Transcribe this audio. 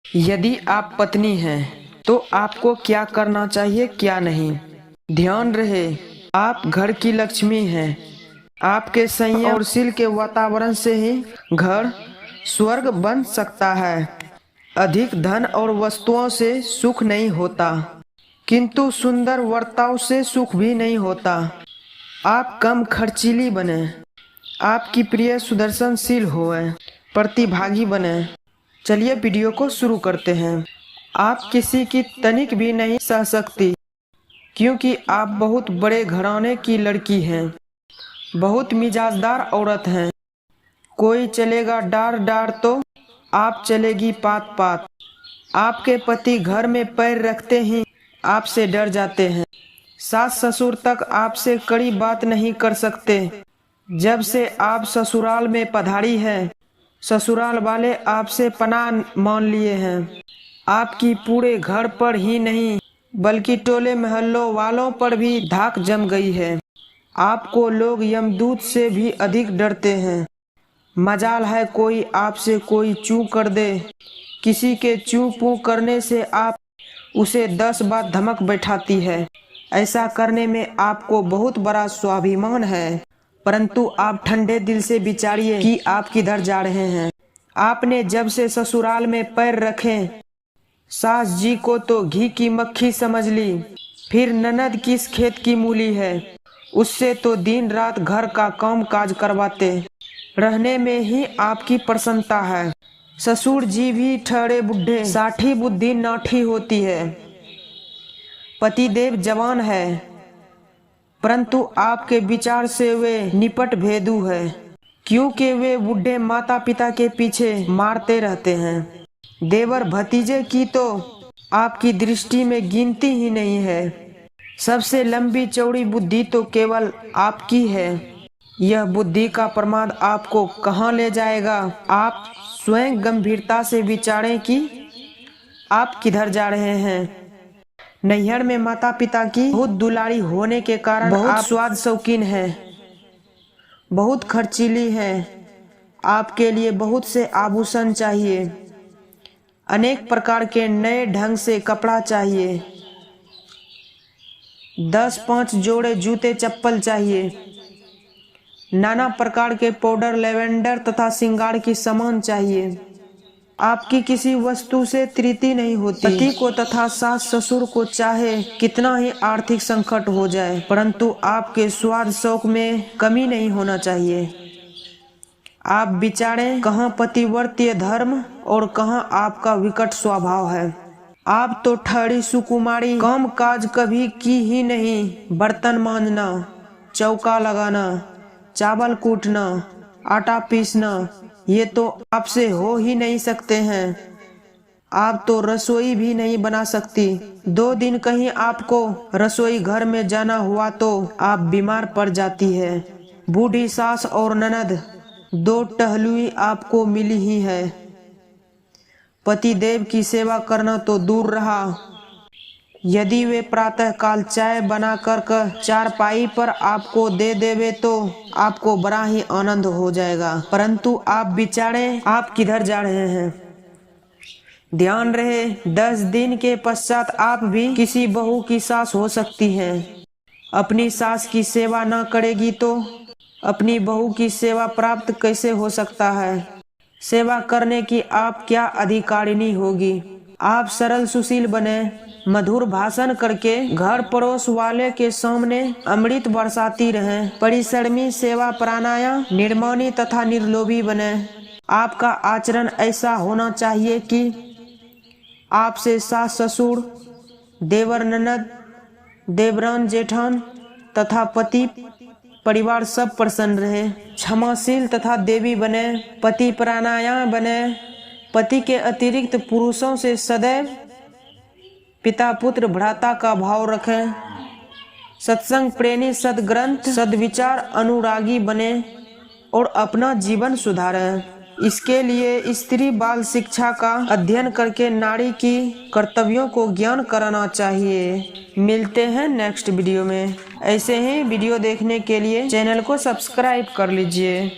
यदि आप पत्नी हैं तो आपको क्या करना चाहिए क्या नहीं। ध्यान रहे, आप घर की लक्ष्मी हैं। आपके संयम और शील के वातावरण से ही घर स्वर्ग बन सकता है। अधिक धन और वस्तुओं से सुख नहीं होता, किंतु सुंदर वर्ताव से सुख भी नहीं होता। आप कम खर्चीली बने, आपकी प्रिय सुदर्शनशील होए, प्रतिभागी बने। चलिए वीडियो को शुरू करते हैं। आप किसी की तनिक भी नहीं सह सकती, क्योंकि आप बहुत बड़े घराने की लड़की हैं। बहुत मिजाजदार औरत हैं। कोई चलेगा डार डार तो आप चलेगी पात पात। आपके पति घर में पैर रखते ही आपसे डर जाते हैं। सास ससुर तक आपसे कड़ी बात नहीं कर सकते। जब से आप ससुराल में पधारी हैं, ससुराल वाले आपसे पनाह मान लिए हैं। आपकी पूरे घर पर ही नहीं बल्कि टोले महल्लों वालों पर भी धाक जम गई है। आपको लोग यमदूत से भी अधिक डरते हैं। मजाल है कोई आपसे कोई चू कर दे। किसी के चू पू करने से आप उसे 10 बार धमक बैठाती है। ऐसा करने में आपको बहुत बड़ा स्वाभिमान है, परंतु आप ठंडे दिल से विचारिए कि आप किधर जा रहे हैं। आपने जब से ससुराल में पैर रखे, सास जी को तो घी की मक्खी समझ ली, फिर ननद किस खेत की मूली है। उससे तो दिन रात घर का काम काज करवाते रहने में ही आपकी प्रसन्नता है। ससुर जी भी ठहरे बुढ़े, साठी बुद्धि नाठी होती है। पतिदेव जवान है, परंतु आपके विचार से वे निपट भेदू है, क्योंकि वे बूढ़े माता पिता के पीछे मारते रहते हैं। देवर भतीजे की तो आपकी दृष्टि में गिनती ही नहीं है। सबसे लंबी चौड़ी बुद्धि तो केवल आपकी है। यह बुद्धि का प्रमाद आपको कहाँ ले जाएगा। आप स्वयं गंभीरता से विचारें कि आप किधर जा रहे हैं। नैहर में माता पिता की बहुत दुलारी होने के कारण बहुत स्वाद शौकीन है, बहुत खर्चीली है। आपके लिए बहुत से आभूषण चाहिए, अनेक प्रकार के नए ढंग से कपड़ा चाहिए, 10-5 जोड़े जूते चप्पल चाहिए, नाना प्रकार के पाउडर लेवेंडर तथा श्रृंगार की सामान चाहिए। आपकी किसी वस्तु से तृप्ति नहीं होती। पति को तथा सास ससुर को चाहे कितना ही आर्थिक संकट हो जाए, परंतु आपके स्वाद शौक में कमी नहीं होना चाहिए। आप विचारें कहाँ पतिव्रतीय धर्म और कहाँ आपका विकट स्वभाव है। आप तो ठहरी सुकुमारी, काम काज कभी की ही नहीं। बर्तन मांजना, चौका लगाना, चावल कूटना, आटा पीसना, ये तो आपसे हो ही नहीं सकते हैं। आप तो रसोई भी नहीं बना सकती। 2 दिन कहीं आपको रसोई घर में जाना हुआ तो आप बीमार पड़ जाती है। बूढ़ी सास और ननद 2 टहलुई आपको मिली ही है। पति देव की सेवा करना तो दूर रहा, यदि वे प्रातः काल चाय बना कर चारपाई पर आपको दे देवे तो आपको बड़ा ही आनंद हो जाएगा। परंतु आप विचारें आप किधर जा रहे हैं। ध्यान रहे, 10 दिन के पश्चात आप भी किसी बहू की सास हो सकती हैं। अपनी सास की सेवा न करेगी तो अपनी बहू की सेवा प्राप्त कैसे हो सकता है। सेवा करने की आप क्या अधिकारिणी होगी। आप सरल सुशील बने, मधुर भाषण करके घर पड़ोस वाले के सामने अमृत बरसाती रहें। परिश्रमी, सेवा परायणा, निर्माणी तथा निर्लोभी बने। आपका आचरण ऐसा होना चाहिए कि आपसे सास ससुर, देवर ननद, देवरान जेठान तथा पति परिवार सब प्रसन्न रहे। क्षमाशील तथा देवी बने, पति परायणा बने। पति के अतिरिक्त पुरुषों से सदैव पिता पुत्र भ्राता का भाव रखें। सत्संग प्रेमी, सद्ग्रंथ सद्विचार अनुरागी बने और अपना जीवन सुधारें। इसके लिए स्त्री बाल शिक्षा का अध्ययन करके नारी की कर्तव्यों को ज्ञान कराना चाहिए। मिलते हैं नेक्स्ट वीडियो में। ऐसे ही वीडियो देखने के लिए चैनल को सब्सक्राइब कर लीजिए।